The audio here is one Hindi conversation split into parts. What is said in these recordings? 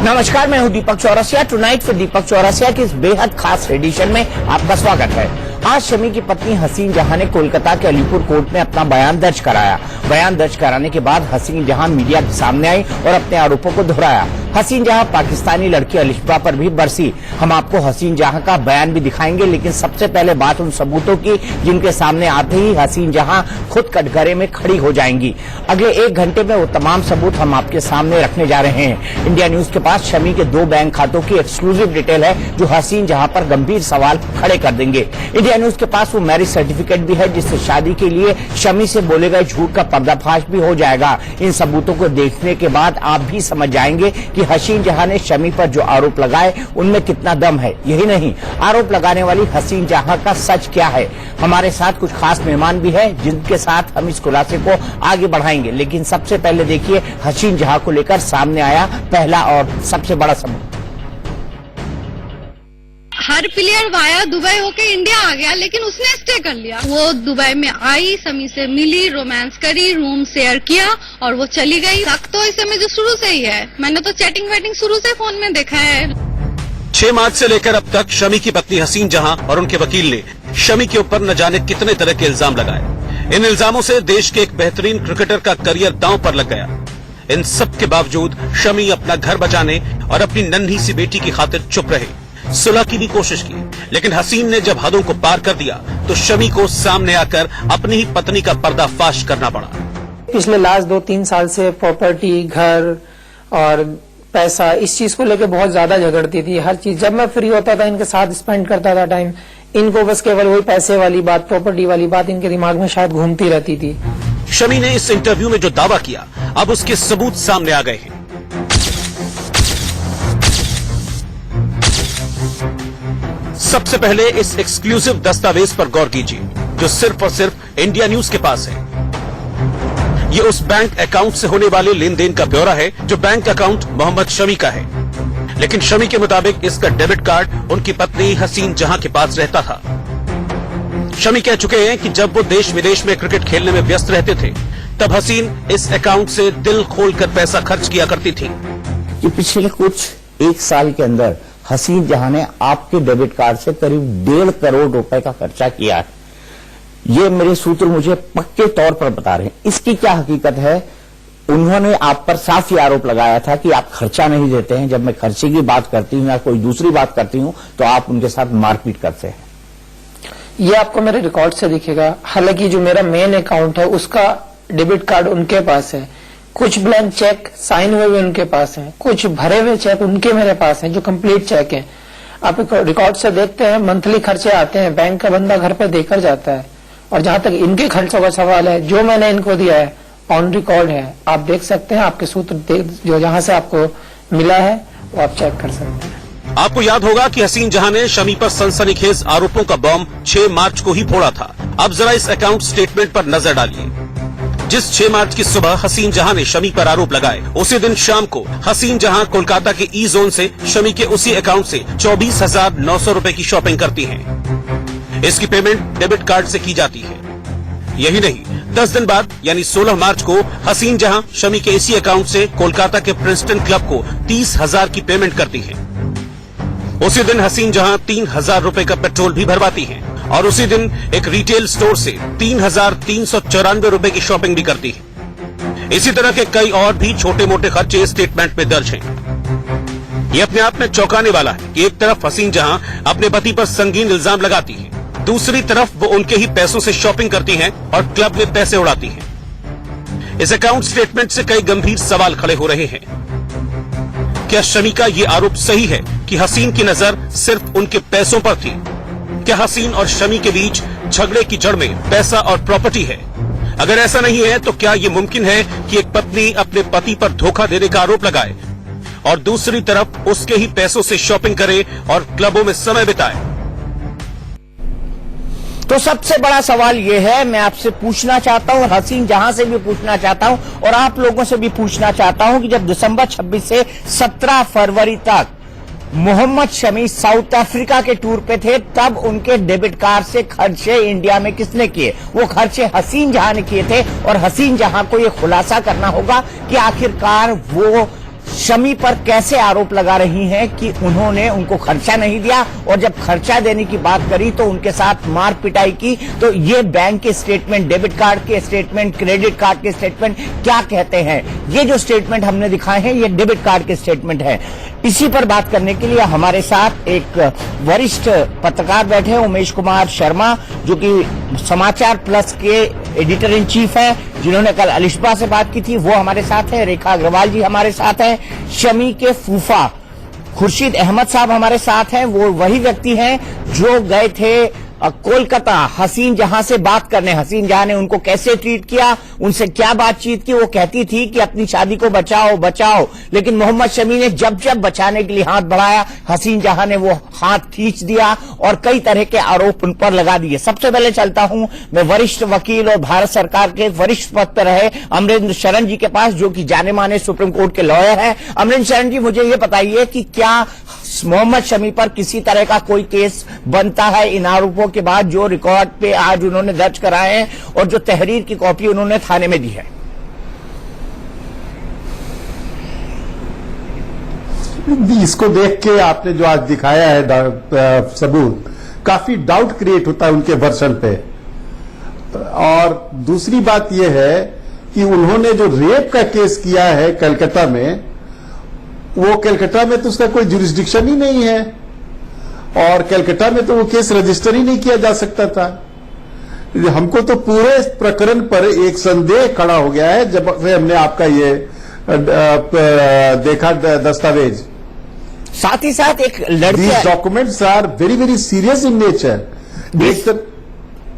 नमस्कार, मैं हूं दीपक चौरसिया। टुनाइट फिर दीपक चौरसिया की इस बेहद खास एडिशन में आपका स्वागत है। आज शमी की पत्नी हसीन जहां ने कोलकाता के अलीपुर कोर्ट में अपना बयान दर्ज कराया। बयान दर्ज कराने के बाद हसीन जहां मीडिया के सामने आई और अपने आरोपों को दोहराया। हसीन जहां पाकिस्तानी लड़की अलिशबा पर भी बरसी। हम आपको हसीन जहां का बयान भी दिखाएंगे, लेकिन सबसे पहले बात उन सबूतों की जिनके सामने आते ही हसीन जहां खुद कटघरे में खड़ी हो जाएंगी। अगले 1 घंटे में वो तमाम सबूत हम आपके सामने रखने जा रहे हैं। इंडिया न्यूज के पास शमी के 2 बैंक खातों की एक्सक्लूसिव डिटेल है जो हसीन जहां पर गंभीर सवाल खड़े कर देंगे। इंडिया न्यूज के पास वो मैरिज सर्टिफिकेट भी है जिससे शादी के लिए शमी से बोले गए झूठ का पर्दाफाश भी हो जाएगा। इन सबूतों को देखने के बाद आप भी समझ जाएंगे कि हसीन जहां ने शमी पर जो आरोप लगाए उनमें कितना दम है। यही नहीं, आरोप लगाने वाली हसीन जहां का सच क्या है। हमारे साथ कुछ खास मेहमान भी हैं जिनके साथ हम इस खुलासे को आगे बढ़ाएंगे, लेकिन सबसे पहले देखिए हसीन जहां को लेकर सामने आया पहला और सबसे बड़ा सबूत। हर प्लेयर वाया दुबई होके इंडिया आ गया, लेकिन उसने स्टे कर लिया। वो दुबई में आई, शमी से मिली, रोमांस करी, रूम शेयर किया और वो चली गई। शक तो इस समय जो शुरू से ही है, मैंने तो चैटिंग वेटिंग शुरू से फोन में देखा है। 6 मार्च से लेकर अब तक शमी की पत्नी हसीन जहां और उनके वकील ने शमी के ऊपर न जाने कितने तरह के इल्जाम लगाए। इन इल्जामों से देश के एक बेहतरीन क्रिकेटर का करियर दांव पर लग गया। इन सब के बावजूद शमी अपना घर बचाने और अपनी नन्ही सी बेटी की खातिर चुप रहे। सुलह की भी कोशिश की, लेकिन हसीन ने जब हदों को पार कर दिया तो शमी को सामने आकर अपनी ही पत्नी का पर्दाफाश करना पड़ा। पिछले लास्ट 2-3 साल से प्रॉपर्टी, घर और पैसा, इस चीज को लेकर बहुत ज्यादा झगड़ती थी। हर चीज जब मैं फ्री होता था इनके साथ स्पेंड करता था टाइम, इनको बस केवल वही पैसे वाली बात, प्रॉपर्टी वाली बात इनके दिमाग में शायद घूमती रहती थी। शमी ने इस इंटरव्यू में जो दावा किया, अब उसके सबूत सामने आ गए हैं। सबसे पहले इस एक्सक्लूसिव दस्तावेज पर गौर कीजिए जो सिर्फ और सिर्फ इंडिया न्यूज के पास है। ये उस बैंक अकाउंट से होने वाले लेन देन का ब्यौरा है जो बैंक अकाउंट मोहम्मद शमी का है, लेकिन शमी के मुताबिक इसका डेबिट कार्ड उनकी पत्नी हसीन जहां के पास रहता था। शमी कह चुके हैं कि जब वो देश विदेश में क्रिकेट खेलने में व्यस्त रहते थे तब हसीन इस अकाउंट से दिल खोलकर पैसा खर्च किया करती थी। कि पिछले कुछ 1 साल के अंदर हसीन जहां ने आपके डेबिट कार्ड से करीब 1.5 करोड़ रुपए का खर्चा किया है। ये मेरे सूत्र मुझे पक्के तौर पर बता रहे हैं। इसकी क्या हकीकत है? उन्होंने आप पर साफ ही आरोप लगाया था कि आप खर्चा नहीं देते हैं। जब मैं खर्चे की बात करती हूं या कोई दूसरी बात करती हूं तो आप उनके साथ मारपीट करते हैं। ये आपको मेरे रिकॉर्ड से दिखेगा। हालांकि जो मेरा मेन अकाउंट है उसका डेबिट कार्ड उनके पास है, कुछ ब्लैंक चेक साइन हुए हुए उनके पास हैं, कुछ भरे हुए चेक उनके मेरे पास हैं जो कंप्लीट चेक हैं। आप रिकॉर्ड से देखते हैं, मंथली खर्चे आते हैं, बैंक का बंदा घर पर देकर जाता है। और जहां तक इनके खर्चों का सवाल है, जो मैंने इनको दिया है ऑन रिकॉर्ड है, आप देख सकते हैं। आपके सूत्र जो जहां से आपको मिला है वो आप चेक कर सकते हैं। आपको याद होगा कि हसीन जहां ने शमी पर सनसनीखेज आरोपों का बॉम्ब 6 मार्च को ही फोड़ा था। अब जरा इस अकाउंट स्टेटमेंट पर नजर डालिए। जिस 6 मार्च की सुबह हसीन जहां ने शमी पर आरोप लगाए, उसी दिन शाम को हसीन जहां कोलकाता के ई जोन से शमी के उसी अकाउंट से 24,900 रुपए की शॉपिंग करती हैं। इसकी पेमेंट डेबिट कार्ड से की जाती है। यही नहीं, 10 दिन बाद यानी 16 मार्च को हसीन जहां शमी के इसी अकाउंट से कोलकाता के प्रिंसटन क्लब को 30,000 की पेमेंट करती है। उसी दिन हसीन जहां 3,000 रुपए का पेट्रोल भी भरवाती हैं और उसी दिन एक रिटेल स्टोर से 3,394 रुपए की शॉपिंग भी करती है। इसी तरह के कई और भी छोटे मोटे खर्चे स्टेटमेंट में दर्ज हैं। ये अपने आप में चौंकाने वाला है कि एक तरफ हसीन जहां अपने पति पर संगीन इल्जाम लगाती है, दूसरी तरफ वो उनके ही पैसों से शॉपिंग करती हैं और क्लब में पैसे उड़ाती हैं। इस अकाउंट स्टेटमेंट से कई गंभीर सवाल खड़े हो रहे हैं। क्या शमी का ये आरोप सही है कि हसीन की नजर सिर्फ उनके पैसों पर थी? क्या हसीन और शमी के बीच झगड़े की जड़ में पैसा और प्रॉपर्टी है? अगर ऐसा नहीं है तो क्या ये मुमकिन है कि एक पत्नी अपने पति पर धोखा देने का आरोप लगाए और दूसरी तरफ उसके ही पैसों से शॉपिंग करे और क्लबों में समय बिताए? तो सबसे बड़ा सवाल यह है, मैं आपसे पूछना चाहता हूं, हसीन जहां से भी पूछना चाहता हूं और आप लोगों से भी पूछना चाहता हूं कि जब दिसंबर 26 से 17 फरवरी तक मोहम्मद शमी साउथ अफ्रीका के टूर पे थे, तब उनके डेबिट कार्ड से खर्चे इंडिया में किसने किए? वो खर्चे हसीन जहां ने किए थे और हसीन जहां को ये खुलासा करना होगा कि आखिरकार वो शमी पर कैसे आरोप लगा रही हैं कि उन्होंने उनको खर्चा नहीं दिया, और जब खर्चा देने की बात करी तो उनके साथ मार पिटाई की। तो ये बैंक के स्टेटमेंट, डेबिट कार्ड के स्टेटमेंट, क्रेडिट कार्ड के स्टेटमेंट क्या कहते हैं? ये जो स्टेटमेंट हमने दिखाए हैं ये डेबिट कार्ड के स्टेटमेंट है। इसी पर बात करने के लिए हमारे साथ एक वरिष्ठ पत्रकार बैठे हैं, उमेश कुमार शर्मा, जो कि समाचार प्लस के एडिटर इन चीफ है, जिन्होंने कल अलिशबा से बात की थी, वो हमारे साथ है। रेखा अग्रवाल जी हमारे साथ हैं। शमी के फूफा खुर्शीद अहमद साहब हमारे साथ हैं। वो वही व्यक्ति हैं जो गए थे कोलकाता हसीन जहां से बात करने। हसीन जहां ने उनको कैसे ट्रीट किया, उनसे क्या बातचीत की। वो कहती थी कि अपनी शादी को बचाओ बचाओ, लेकिन मोहम्मद शमी ने जब जब बचाने के लिए हाथ बढ़ाया, हसीन जहां ने वो हाथ खींच दिया और कई तरह के आरोप उन पर लगा दिए। सबसे पहले चलता हूं मैं वरिष्ठ वकील और भारत सरकार के वरिष्ठ पद पर रहे अमरेंद्र शरण जी के पास, जो कि जाने माने सुप्रीम कोर्ट के लॉयर हैं। अमरेंद्र शरण जी, मुझे ये बताइए कि क्या मोहम्मद शमी पर किसी तरह का कोई केस बनता है इन आरोपों के बाद जो रिकॉर्ड पे आज उन्होंने दर्ज कराए हैं और जो तहरीर की कॉपी उन्होंने थाने में दी है? इसको देख के आपने जो आज दिखाया है सबूत, काफी डाउट क्रिएट होता है उनके वर्शन पे। और दूसरी बात यह है कि उन्होंने जो रेप का केस किया है कलकत्ता में, वो कलकत्ता में तो उसका कोई जुरिस्डिक्शन ही नहीं है, और कलकत्ता में तो वो केस रजिस्टर ही नहीं किया जा सकता था। हमको तो पूरे प्रकरण पर एक संदेह खड़ा हो गया है जब से हमने आपका ये देखा दस्तावेज। साथ ही साथ एक लड़की, These documents are very very serious in nature।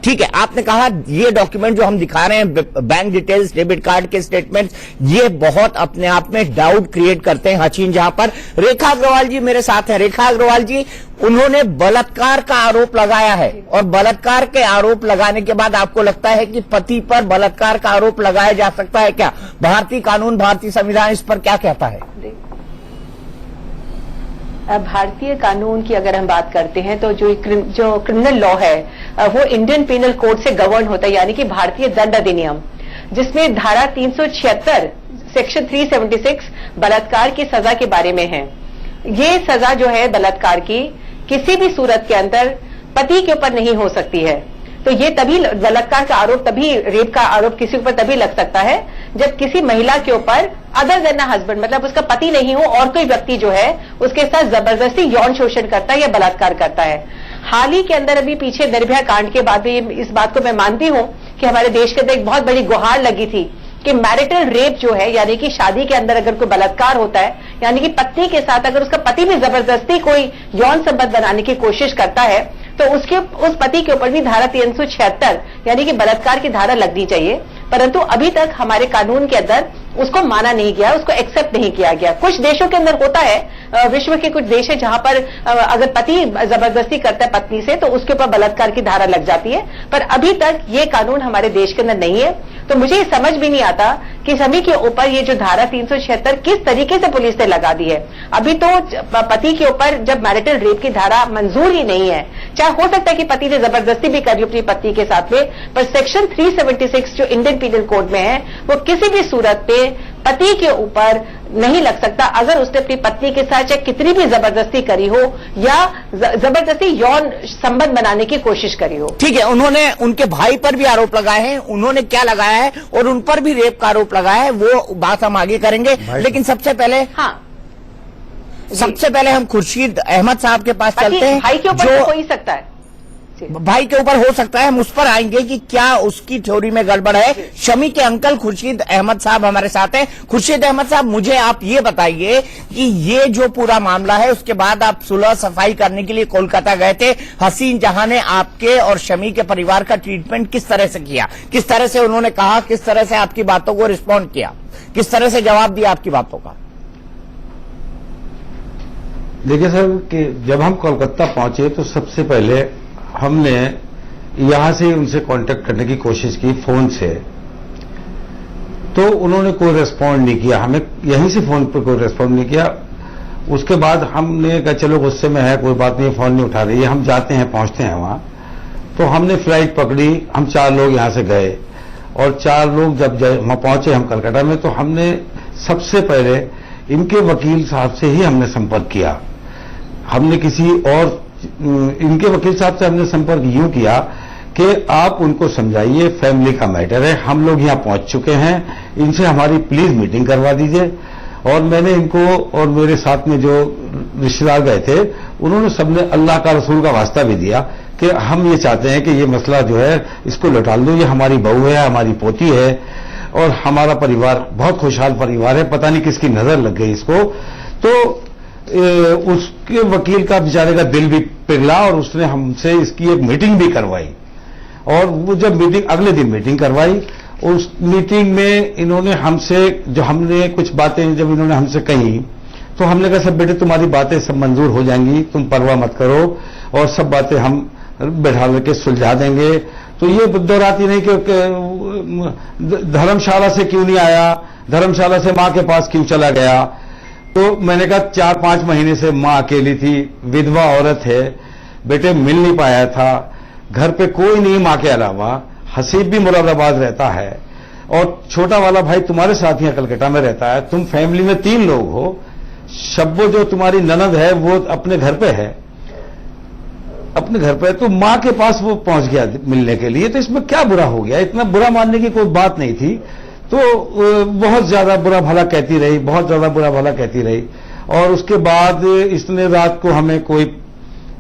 ठीक है, आपने कहा ये डॉक्यूमेंट जो हम दिखा रहे हैं, बैंक डिटेल्स, डेबिट कार्ड के स्टेटमेंट, ये बहुत अपने आप में डाउट क्रिएट करते हैं हसीन जहां पर। रेखा अग्रवाल जी मेरे साथ हैं। रेखा अग्रवाल जी, उन्होंने बलात्कार का आरोप लगाया है, और बलात्कार के आरोप लगाने के बाद आपको लगता है कि पति पर बलात्कार का आरोप लगाया जा सकता है क्या? भारतीय कानून, भारतीय संविधान इस पर क्या कहता है? भारतीय कानून की अगर हम बात करते हैं तो जो क्रिमिनल लॉ है वो इंडियन पीनल कोड से गवर्न होता है, यानी कि भारतीय दंड अधिनियम, जिसमें धारा 376 सेक्शन 376 बलात्कार की सजा के बारे में है। ये सजा जो है बलात्कार की किसी भी सूरत के अंदर पति के ऊपर नहीं हो सकती है। तो ये तभी बलात्कार का आरोप, तभी रेप का आरोप किसी ऊपर तभी लग सकता है जब किसी महिला के ऊपर अदर देन हस्बैंड, मतलब उसका पति नहीं हो और कोई व्यक्ति जो है उसके साथ जबरदस्ती यौन शोषण करता है या बलात्कार करता है। हाल ही के अंदर अभी पीछे निर्भया कांड के बाद भी इस बात को मैं मानती हूं कि हमारे देश के अंदर एक बहुत बड़ी गुहार लगी थी कि मैरिटल रेप जो है, यानी कि शादी के अंदर अगर कोई बलात्कार होता है, यानी कि पत्नी के साथ अगर उसका पति भी जबरदस्ती कोई यौन संबंध बनाने की कोशिश करता है तो उस पति के ऊपर भी धारा 376 यानी कि बलात्कार की धारा लगनी चाहिए। परंतु अभी तक हमारे कानून के अंदर उसको माना नहीं गया, उसको एक्सेप्ट नहीं किया गया। कुछ देशों के अंदर होता है, विश्व के कुछ देश है जहां पर अगर पति जबरदस्ती करता है पत्नी से तो उसके ऊपर बलात्कार की धारा लग जाती है, पर अभी तक ये कानून हमारे देश के अंदर नहीं है। तो मुझे ये समझ भी नहीं आता कि शमी के ऊपर ये जो धारा 376 किस तरीके से पुलिस ने लगा दी है। अभी तो पति के ऊपर जब मैरिटल रेप की धारा मंजूर ही नहीं है, चाहे हो सकता है कि पति ने जबरदस्ती भी करी अपनी पत्नी के साथ में, पर सेक्शन 376 जो इंडियन पीनल कोड में है वो किसी भी सूरत पे पति के ऊपर नहीं लग सकता अगर उसने अपनी पत्नी के साथ चाहे कितनी भी जबरदस्ती करी हो या जबरदस्ती यौन संबंध बनाने की कोशिश करी हो। ठीक है, उन्होंने उनके भाई पर भी आरोप लगाए हैं, उन्होंने क्या लगाया है और उन पर भी रेप का आरोप लगाया है, वो बात हम आगे करेंगे। लेकिन सबसे पहले हम खुर्शीद अहमद साहब के पास चलते हैं। भाई के ऊपर हो ही सकता है, भाई के ऊपर हो सकता है, हम उस पर आएंगे कि क्या उसकी थ्योरी में गड़बड़ है। शमी के अंकल खुर्शीद अहमद साहब हमारे साथ हैं। खुर्शीद अहमद साहब, मुझे आप ये बताइए कि ये जो पूरा मामला है उसके बाद आप सुलह सफाई करने के लिए कोलकाता गए थे। हसीन जहां ने आपके और शमी के परिवार का ट्रीटमेंट किस तरह से किया, किस तरह से उन्होंने कहा, किस तरह से आपकी बातों को रिस्पॉन्ड किया, किस तरह से जवाब दिया आपकी बातों का? देखिए सर, कि जब हम कोलकाता पहुंचे तो सबसे पहले हमने यहां से उनसे कांटेक्ट करने की कोशिश की फोन से, तो उन्होंने कोई रेस्पॉन्ड नहीं किया, हमें यहीं से फोन पर कोई रेस्पॉन्ड नहीं किया। उसके बाद हमने कहा चलो गुस्से में है, कोई बात नहीं, फोन नहीं उठा रही है, हम जाते हैं, पहुंचते हैं वहां। तो हमने फ्लाइट पकड़ी, हम 4 लोग यहां से गए और 4 लोग जब वहां पहुंचे हम कलकत्ता में, तो हमने सबसे पहले इनके वकील साहब से ही हमने संपर्क किया। हमने किसी और इनके वकील साहब से हमने संपर्क यूं किया कि आप उनको समझाइए, फैमिली का मैटर है, हम लोग यहां पहुंच चुके हैं, इनसे हमारी प्लीज मीटिंग करवा दीजिए। और मैंने इनको और मेरे साथ में जो रिश्तेदार गए थे उन्होंने सबने अल्लाह का रसूल का वास्ता भी दिया कि हम ये चाहते हैं कि ये मसला जो है इसको लौटा दो, ये हमारी बहू है, हमारी पोती है और हमारा परिवार बहुत खुशहाल परिवार है, पता नहीं किसकी नजर लग गई इसको। तो उसके वकील का बेचारे का दिल भी पिघला और उसने हमसे इसकी एक मीटिंग भी करवाई। और वो जब मीटिंग अगले दिन मीटिंग करवाई, उस मीटिंग में इन्होंने हमसे जो हमने कुछ बातें जब इन्होंने हमसे कही तो हमने कहा सब बेटे तुम्हारी बातें सब मंजूर हो जाएंगी, तुम परवाह मत करो और सब बातें हम बैठा करके सुलझा देंगे। तो ये दोहराती नहीं कि धर्मशाला से क्यों नहीं आया, धर्मशाला से मां के पास क्यों चला गया। तो मैंने कहा 4-5 महीने से मां अकेली थी, विधवा औरत है, बेटे मिल नहीं पाया था, घर पे कोई नहीं मां के अलावा, हसीब भी मुरादाबाद रहता है और छोटा वाला भाई तुम्हारे साथ ही कलकत्ता में रहता है, तुम फैमिली में 3 लोग हो, शब्बो जो तुम्हारी ननद है वो अपने घर पे है, अपने घर पे, तो मां के पास वो पहुंच गया मिलने के लिए। तो इसमें क्या बुरा हो गया, इतना बुरा मानने की कोई बात नहीं थी। तो बहुत ज्यादा बुरा भला कहती रही, बहुत ज्यादा बुरा भला कहती रही। और उसके बाद इसने रात को हमें कोई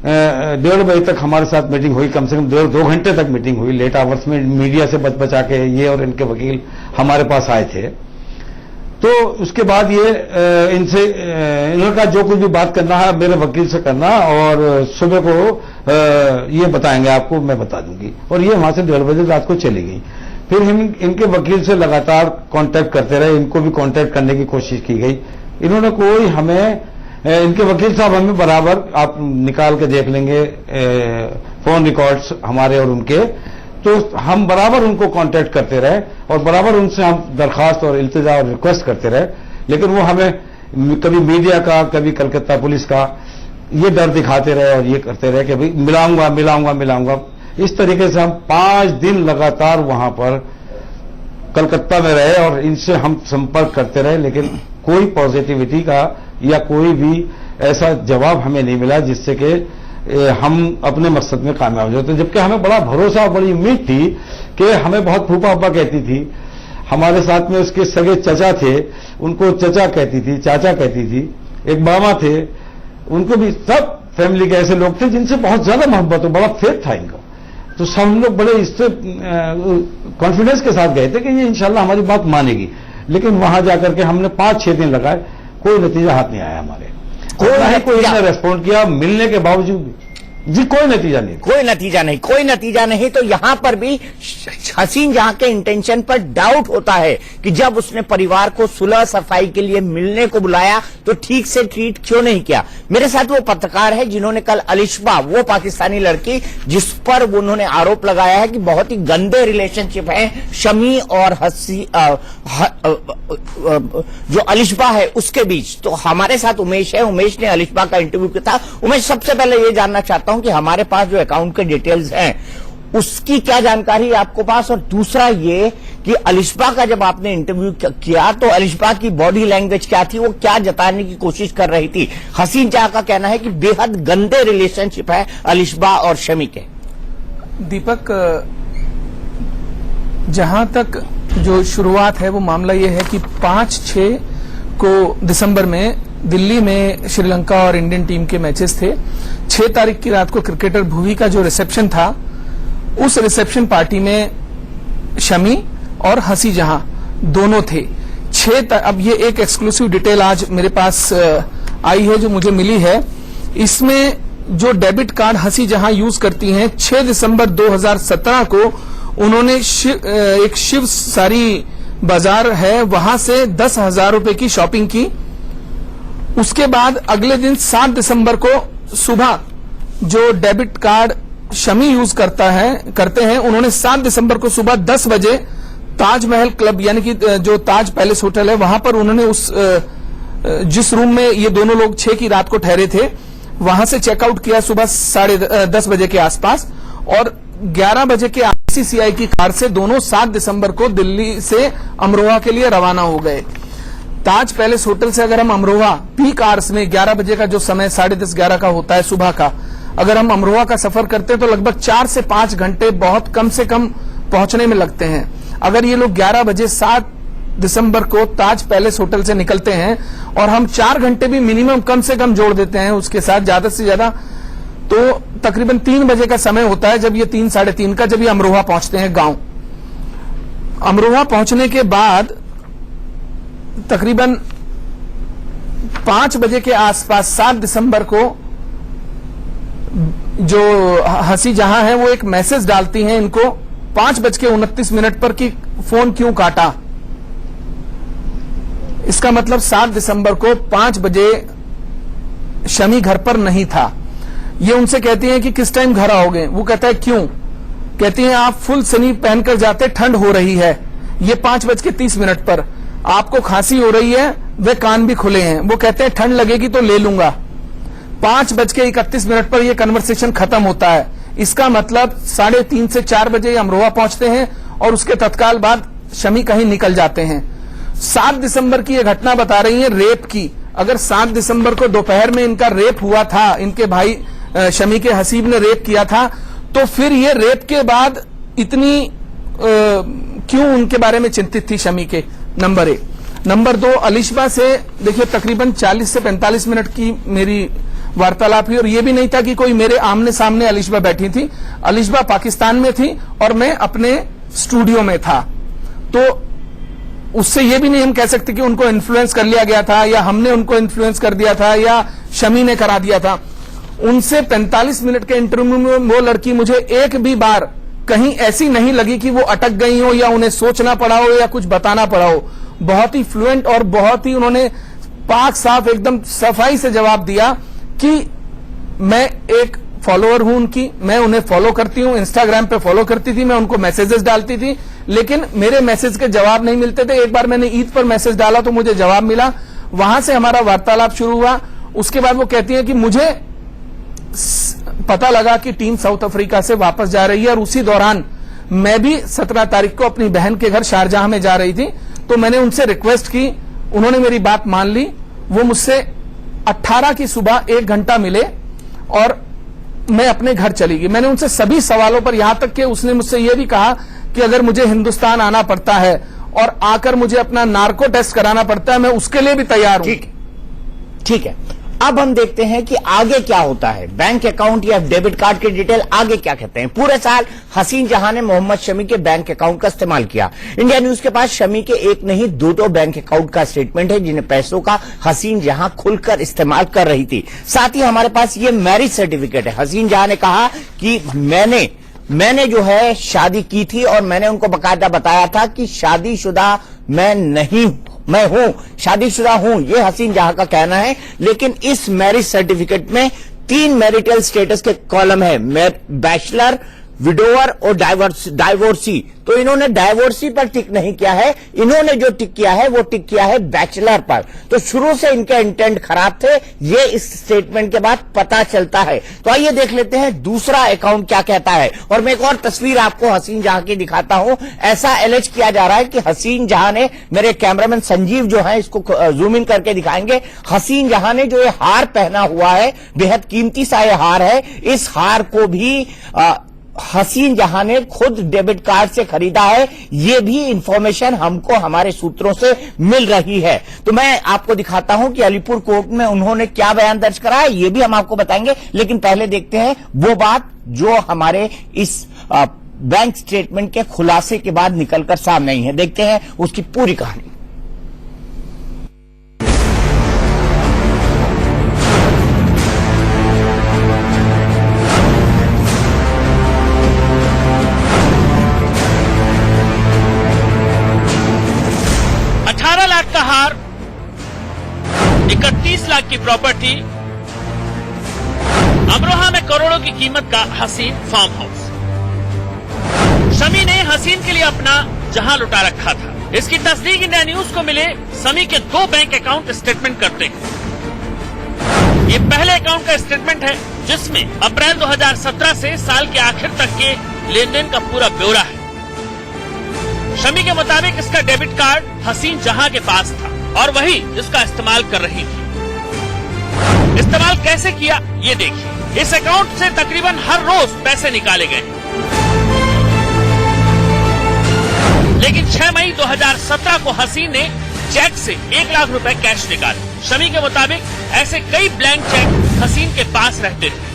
1:30 बजे तक हमारे साथ मीटिंग हुई, कम से कम 2 घंटे तक मीटिंग हुई, लेट आवर्स में मीडिया से बचा के ये और इनके वकील हमारे पास आए थे। तो उसके बाद ये इनसे इन्होंने कहा जो कुछ भी बात करना है मेरे वकील से करना और सुबह को ये बताएंगे आपको, मैं बता दूंगी। और ये वहां से 1:30 बजे रात को चली गई। फिर हम इनके वकील से लगातार कांटेक्ट करते रहे, इनको भी कांटेक्ट करने की कोशिश की गई, इन्होंने कोई हमें, इनके वकील साहब हमें बराबर, आप निकाल के देख लेंगे फोन रिकॉर्ड्स हमारे और उनके, तो हम बराबर उनको कांटेक्ट करते रहे और बराबर उनसे हम दरखास्त और इल्तिजा और रिक्वेस्ट करते रहे, लेकिन वो हमें कभी मीडिया का, कभी कलकत्ता पुलिस का ये डर दिखाते रहे और ये करते रहे कि भाई मिलाऊंगा मिलाऊंगा मिलाऊंगा। इस तरीके से हम 5 दिन लगातार वहां पर कलकत्ता में रहे और इनसे हम संपर्क करते रहे, लेकिन कोई पॉजिटिविटी का या कोई भी ऐसा जवाब हमें नहीं मिला जिससे कि हम अपने मकसद में कामयाब हो जाते। जबकि हमें बड़ा भरोसा और बड़ी उम्मीद थी कि हमें बहुत फूफा उफा कहती थी, हमारे साथ में उसके सगे चचा थे, उनको चचा कहती थी, चाचा कहती थी, एक मामा थे, उनको भी, सब फैमिली के ऐसे लोग थे जिनसे बहुत ज्यादा मोहब्बत हो, बड़ा फेथ था इनका। तो सब लोग बड़े इससे कॉन्फिडेंस के साथ गए थे कि ये इंशाल्लाह हमारी बात मानेगी। लेकिन वहां जाकर के हमने 5-6 दिन लगाए, कोई नतीजा हाथ नहीं आया हमारे, कोई ने रेस्पॉन्ड किया मिलने के बावजूद जी, कोई नतीजा नहीं, कोई नतीजा नहीं, कोई नतीजा नहीं। तो यहां पर भी हसीन जहां के इंटेंशन पर डाउट होता है कि जब उसने परिवार को सुलह सफाई के लिए मिलने को बुलाया तो ठीक से ट्रीट क्यों नहीं किया। मेरे साथ वो पत्रकार है जिन्होंने कल अलिशबा, वो पाकिस्तानी लड़की जिस पर उन्होंने आरोप लगाया है कि बहुत ही गंदे रिलेशनशिप है शमी और जो अलिशबा है उसके बीच, तो हमारे साथ उमेश है। उमेश ने अलिशबा का इंटरव्यू किया था। उमेश, सबसे पहले ये जानना चाहता हूं कि हमारे पास जो अकाउंट के डिटेल्स हैं उसकी क्या जानकारी है आपको पास, और दूसरा ये कि अलिशबा का जब आपने इंटरव्यू किया तो अलिशबा की बॉडी लैंग्वेज क्या थी, वो क्या जताने की कोशिश कर रही थी। हसीन जहां का कहना है कि बेहद गंदे रिलेशनशिप है अलिशबा और शमी के। दीपक, जहां तक जो शुरुआत है वो मामला ये है कि 5-6 को दिसंबर में दिल्ली में श्रीलंका और इंडियन टीम के मैचेस थे। 6 तारीख की रात को क्रिकेटर भुवी का जो रिसेप्शन था, उस रिसेप्शन पार्टी में शमी और हसी जहां दोनों थे। अब ये एक एक्सक्लूसिव डिटेल आज मेरे पास आई है जो मुझे मिली है। इसमें जो डेबिट कार्ड हसी जहां यूज करती हैं, 6 दिसंबर 2017 को उन्होंने एक शिव सारी बाजार है वहां से 10,000 रुपए की शॉपिंग की। उसके बाद अगले दिन 7 दिसंबर को सुबह जो डेबिट कार्ड शमी यूज करते हैं, उन्होंने 7 दिसंबर को सुबह 10 बजे ताजमहल क्लब यानी कि जो ताज पैलेस होटल है वहां पर उन्होंने जिस रूम में ये दोनों लोग 6 की रात को ठहरे थे वहां से चेकआउट किया सुबह 10:30 बजे के आसपास, और 11 बजे के ICCI की कार से दोनों 7 दिसंबर को दिल्ली से अमरोहा के लिए रवाना हो गए। ताज पैलेस होटल से अगर हम अमरोहा पीक आवर्स में 11 बजे का जो समय 10:30 11 का होता है सुबह का, अगर हम अमरोहा का सफर करते हैं तो लगभग 4 से 5 घंटे बहुत कम से कम पहुंचने में लगते हैं। अगर ये लोग 11 बजे 7 दिसंबर को ताज पैलेस होटल से निकलते हैं और हम 4 घंटे भी मिनिमम कम से कम जोड़ देते हैं उसके साथ ज्यादा से ज्यादा, तो तकरीबन 3 बजे का समय होता है जब ये 3 साढ़े 3 का जब ये अमरोहा पहुंचते हैं गांव। अमरोहा पहुंचने के बाद तकरीबन 5 बजे के आसपास 7 दिसंबर को जो हंसी जहां है वो एक मैसेज डालती हैं इनको 5:29 पर कि फोन क्यों काटा। इसका मतलब 7 दिसंबर को 5 बजे शमी घर पर नहीं था। ये उनसे कहती हैं कि किस टाइम घर आओगे, वो कहता है क्यों, कहती हैं आप फुल सनी पहनकर जाते, ठंड हो रही है। ये 5:30 पर आपको खांसी हो रही है, वे कान भी खुले हैं। वो कहते हैं ठंड लगेगी तो ले लूंगा। 5:31 पर यह कन्वर्सेशन खत्म होता है। इसका मतलब 3:30 से 4 बजे अमरोहा पहुंचते हैं और उसके तत्काल बाद शमी कहीं निकल जाते हैं। 7 दिसंबर की यह घटना बता रही है रेप की। अगर 7 दिसंबर को दोपहर में इनका रेप हुआ था, इनके भाई शमी के हसीब ने रेप किया था, तो फिर ये रेप के बाद इतनी क्यों उनके बारे में चिंतित थी शमी के, नंबर 1। नंबर 2, अलिशबा से देखिए तकरीबन 40 से 45 मिनट की मेरी वार्तालाप हुई और यह भी नहीं था कि कोई मेरे आमने सामने अलिशबा बैठी थी। अलिशबा पाकिस्तान में थी और मैं अपने स्टूडियो में था, तो उससे यह भी नहीं हम कह सकते कि उनको इन्फ्लुएंस कर लिया गया था या हमने उनको इन्फ्लुएंस कर दिया था या शमी ने करा दिया था। उनसे 45 मिनट के इंटरव्यू में वो लड़की मुझे एक भी बार कहीं ऐसी नहीं लगी कि वो अटक गई हो या उन्हें सोचना पड़ा हो या कुछ बताना पड़ा हो। बहुत ही फ्लुएंट और बहुत ही उन्होंने पाक साफ एकदम सफाई से जवाब दिया कि मैं एक फॉलोअर हूं उनकी, मैं उन्हें फॉलो करती हूं, इंस्टाग्राम पे फॉलो करती थी, मैं उनको मैसेजेस डालती थी, लेकिन मेरे मैसेज के जवाब नहीं मिलते थे। एक बार मैंने ईद पर मैसेज डाला तो मुझे जवाब मिला, वहां से हमारा वार्तालाप शुरू हुआ। उसके बाद वो कहती है कि मुझे पता लगा कि टीम साउथ अफ्रीका से वापस जा रही है और उसी दौरान मैं भी 17 तारीख को अपनी बहन के घर शारजाह में जा रही थी, तो मैंने उनसे रिक्वेस्ट की, उन्होंने मेरी बात मान ली। वो मुझसे 18 की सुबह 1 घंटा मिले और मैं अपने घर चली गई। मैंने उनसे सभी सवालों पर, यहां तक कि उसने मुझसे यह भी कहा कि अगर मुझे हिंदुस्तान आना पड़ता है और आकर मुझे अपना नार्को टेस्ट कराना पड़ता है, मैं उसके लिए भी तैयार हूं। ठीक है, अब हम देखते हैं कि आगे क्या होता है। बैंक अकाउंट या डेबिट कार्ड की डिटेल आगे क्या कहते हैं। पूरे साल हसीन जहां ने मोहम्मद शमी के बैंक अकाउंट का इस्तेमाल किया। इंडिया न्यूज के पास शमी के एक नहीं 2 बैंक अकाउंट का स्टेटमेंट है जिन्हें पैसों का हसीन जहां खुलकर इस्तेमाल कर रही थी। साथ ही हमारे पास ये मैरिज सर्टिफिकेट है। हसीन जहां ने कहा कि मैंने जो है शादी की थी और मैंने उनको बाकायदा बताया था कि शादीशुदा मैं हूं, शादीशुदा हूं, ये हसीन जहां का कहना है। लेकिन इस मैरिज सर्टिफिकेट में 3 मैरिटल स्टेटस के कॉलम है, बैचलर, विडोवर और डाइवोर्सी। तो इन्होंने डाइवोर्सी पर टिक नहीं किया है, इन्होंने जो टिक किया है वो टिक किया है बैचलर पर। तो शुरू से इनके इंटेंट खराब थे, ये इस स्टेटमेंट के बाद पता चलता है। तो आइए देख लेते हैं दूसरा अकाउंट क्या कहता है। और मैं एक और तस्वीर आपको हसीन जहां की दिखाता हूं। ऐसा एलिज किया जा रहा है कि हसीन जहां ने, मेरे कैमरामैन संजीव जो है इसको जूम इन करके दिखाएंगे, हसीन जहां ने जो ये हार पहना हुआ है, बेहद कीमती सा ये हार है, इस हार को भी हसीन जहां ने खुद डेबिट कार्ड से खरीदा है। ये भी इंफॉर्मेशन हमको हमारे सूत्रों से मिल रही है। तो मैं आपको दिखाता हूं कि अलीपुर कोर्ट में उन्होंने क्या बयान दर्ज करा है, ये भी हम आपको बताएंगे। लेकिन पहले देखते हैं वो बात जो हमारे इस बैंक स्टेटमेंट के खुलासे के बाद निकलकर सामने आई है। देखते हैं उसकी पूरी कहानी। का हार, 31 लाख की प्रॉपर्टी, अमरोहा में करोड़ों की कीमत का हसीन फार्म हाउस। शमी ने हसीन के लिए अपना जहां लुटा रखा था। इसकी तस्दीक इंडिया न्यूज को मिले शमी के 2 बैंक अकाउंट स्टेटमेंट करते हैं। ये पहले अकाउंट का स्टेटमेंट है जिसमें अप्रैल 2017 से साल के आखिर तक के लेन देन का पूरा ब्यौरा है। शमी के मुताबिक इसका डेबिट कार्ड हसीन जहां के पास था। और वही इसका इस्तेमाल कर रही थी। इस्तेमाल कैसे किया ये देखिए। इस अकाउंट से तकरीबन हर रोज पैसे निकाले गए, लेकिन 6 मई 2017 को हसीन ने चेक से 1 लाख रुपए कैश निकाले। शमी के मुताबिक ऐसे कई ब्लैंक चेक हसीन के पास रहते थे।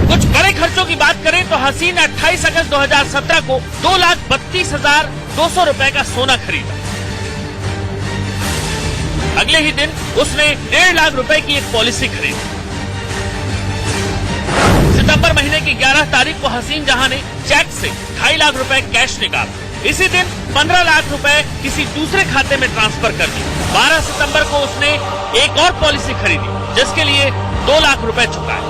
कुछ बड़े खर्चों की बात करें तो हसीन ने 28 अगस्त 2017 को 2,32,200 रुपए का सोना खरीदा। अगले ही दिन उसने 1.5 लाख रुपए की एक पॉलिसी खरीदी। सितंबर महीने की 11 तारीख को हसीन जहां ने चेक से 2.5 लाख रुपए कैश निकाला। इसी दिन 15 लाख रुपए किसी दूसरे खाते में ट्रांसफर कर दिए। 12 सितंबर को उसने एक और पॉलिसी खरीदी जिसके लिए 2 लाख रुपए चुकाए।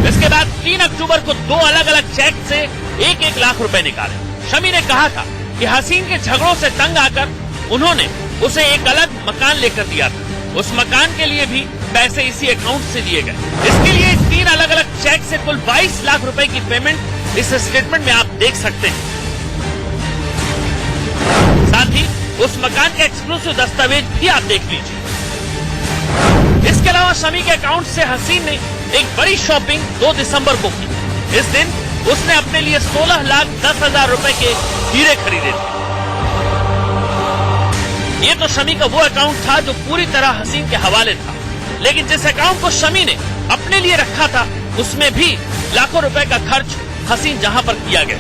इसके बाद 3 अक्टूबर को 2 अलग अलग चेक से 1-1 लाख रुपए निकाले। शमी ने कहा था कि हसीन के झगड़ों से तंग आकर उन्होंने उसे एक अलग मकान लेकर दिया था। उस मकान के लिए भी पैसे इसी अकाउंट से दिए गए। इसके लिए 3 अलग अलग चेक से कुल 22 लाख रुपए की पेमेंट इस स्टेटमेंट में आप देख सकते हैं। साथ ही उस मकान के एक्सक्लूसिव दस्तावेज भी आप देख लीजिए। इसके अलावा शमी के अकाउंट से हसीन ने एक बड़ी शॉपिंग 2 दिसंबर को की। इस दिन उसने अपने लिए 16,10,000 रुपए के हीरे खरीदे थे। ये तो शमी का वो अकाउंट था जो पूरी तरह हसीन के हवाले था, लेकिन जिस अकाउंट को शमी ने अपने लिए रखा था उसमें भी लाखों रुपए का खर्च हसीन जहां पर किया गया।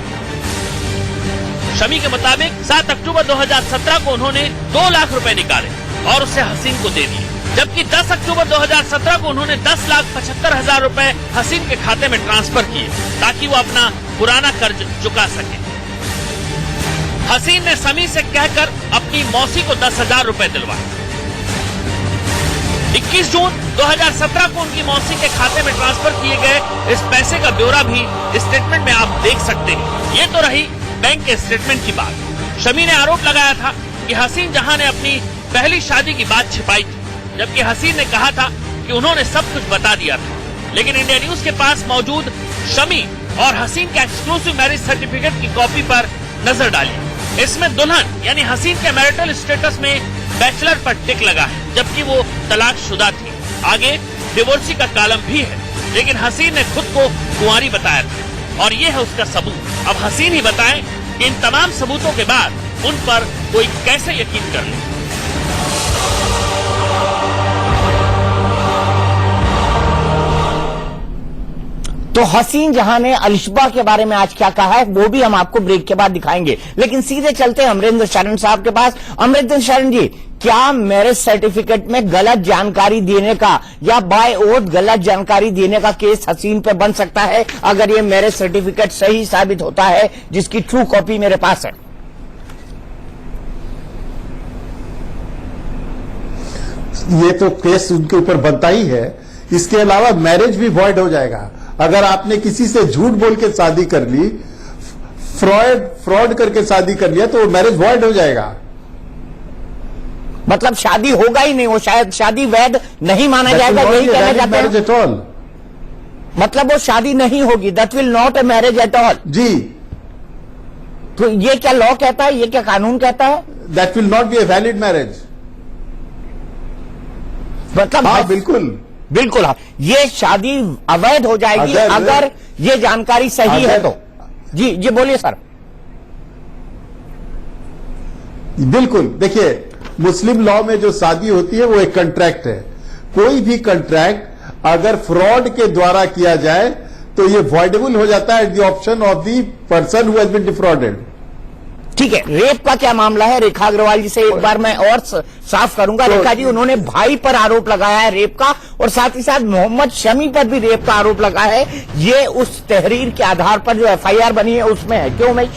शमी के मुताबिक 7 अक्टूबर 2017 को उन्होंने 2 लाख रुपए निकाले और उसे हसीन को दे दिए, जबकि 10 अक्टूबर 2017 को उन्होंने 10,75,000 रुपए हसीन के खाते में ट्रांसफर किए ताकि वो अपना पुराना कर्ज चुका सके। हसीन ने शमी से कहकर अपनी मौसी को 10,000 रुपए दिलवाए। 21 जून 2017 को उनकी मौसी के खाते में ट्रांसफर किए गए इस पैसे का ब्यौरा भी स्टेटमेंट में आप देख सकते हैं। ये तो रही बैंक के स्टेटमेंट की बात। शमी ने आरोप लगाया था कि हसीन जहां ने अपनी पहली शादी की बात छिपाई थी, जबकि हसीन ने कहा था कि उन्होंने सब कुछ बता दिया था। लेकिन इंडिया न्यूज के पास मौजूद शमी और हसीन के एक्सक्लूसिव मैरिज सर्टिफिकेट की कॉपी पर नजर डाली। इसमें दुल्हन यानी हसीन के मैरिटल स्टेटस में बैचलर पर टिक लगा है, जबकि वो तलाकशुदा थी। आगे डिवोर्सी का कॉलम भी है, लेकिन हसीन ने खुद को कुंवारी बताया था और ये है उसका सबूत। अब हसीन ही बताएं कि इन तमाम सबूतों के बाद उन पर कोई कैसे यकीन कर ले। तो हसीन जहां ने अलिशबा के बारे में आज क्या कहा है वो भी हम आपको ब्रेक के बाद दिखाएंगे, लेकिन सीधे चलते हैं अमरिंदर शरण साहब के पास। अमरिंदर शरण जी, क्या मैरिज सर्टिफिकेट में गलत जानकारी देने का या बाय ओथ गलत जानकारी देने का केस हसीन पे बन सकता है अगर ये मैरिज सर्टिफिकेट सही साबित होता है जिसकी ट्रू कॉपी मेरे पास है? ये तो केस उनके ऊपर बनता ही है। इसके अलावा मैरिज भी वॉइड हो जाएगा। अगर आपने किसी से झूठ बोल के शादी कर ली, फ्रॉड करके शादी कर लिया, तो मैरिज वॉइड हो जाएगा। मतलब शादी होगा ही नहीं, वो शायद शादी वैध नहीं माना जाएगा, यही कहना चाहते मैरिज एट ऑल। मतलब वो शादी नहीं होगी, that will not a marriage at all. जी, तो ये क्या लॉ कहता है, ये क्या कानून कहता है? That will not be a valid marriage. मतलब हाँ, बिल्कुल बिल्कुल, हाँ, ये शादी अवैध हो जाएगी अगर ये जानकारी सही है तो। जी बोलिए सर। बिल्कुल, देखिए मुस्लिम लॉ में जो शादी होती है वो एक कॉन्ट्रैक्ट है। कोई भी कॉन्ट्रैक्ट अगर फ्रॉड के द्वारा किया जाए तो ये वॉइडेबल हो जाता है at the option of the person who has been defrauded. ठीक है, रेप का क्या मामला है? रेखा अग्रवाल जी से एक बार मैं और साफ करूंगा। रेखा जी, उन्होंने भाई पर आरोप लगाया है रेप का और साथ ही साथ मोहम्मद शमी पर भी रेप का आरोप लगा है। ये उस तहरीर के आधार पर जो एफआईआर बनी है उसमें है। क्यों उमेश?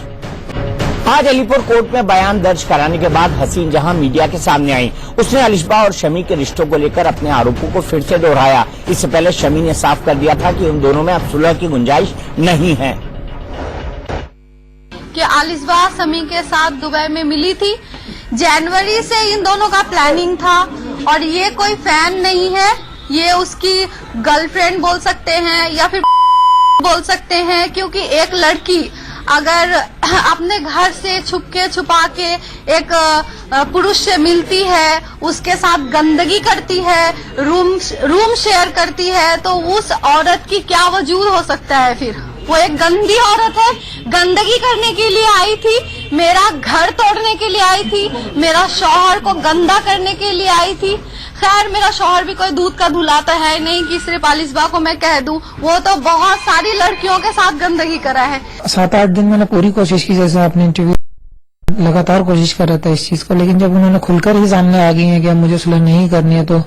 आज अलीपुर कोर्ट में बयान दर्ज कराने के बाद हसीन जहां मीडिया के सामने आई, उसने अलिशबा और शमी के रिश्तों को लेकर अपने आरोपों को फिर से दोहराया। इससे पहले शमी ने साफ कर दिया था कि उन दोनों में अब सुलह की गुंजाइश नहीं है। कि अलिशबा शमी के साथ दुबई में मिली थी। जनवरी से इन दोनों का प्लानिंग था और ये कोई फैन नहीं है, ये उसकी गर्लफ्रेंड बोल सकते हैं या फिर बोल सकते हैं, क्योंकि एक लड़की अगर अपने घर से छुपा के एक पुरुष से मिलती है, उसके साथ गंदगी करती है, रूम शेयर करती है, तो उस औरत की क्या वजूद हो सकता है? फिर वो एक गंदी औरत है, गंदगी करने के लिए आई थी, मेरा घर तोड़ने के लिए आई थी, मेरा शौहर को गंदा करने के लिए आई थी। खैर, मेरा शौहर भी कोई दूध का धुलाता है नहीं कि सिर्फ आलिसबा को मैं कह दूं, वो तो बहुत सारी लड़कियों के साथ गंदगी करा है। 7-8 दिन मैंने पूरी कोशिश की, जैसे आपने इंटरव्यू लगातार कोशिश कर रहा था इस चीज को, लेकिन जब उन्होंने खुलकर ही सामने आ गई है कि अब मुझे सुलह नहीं करनी है, तो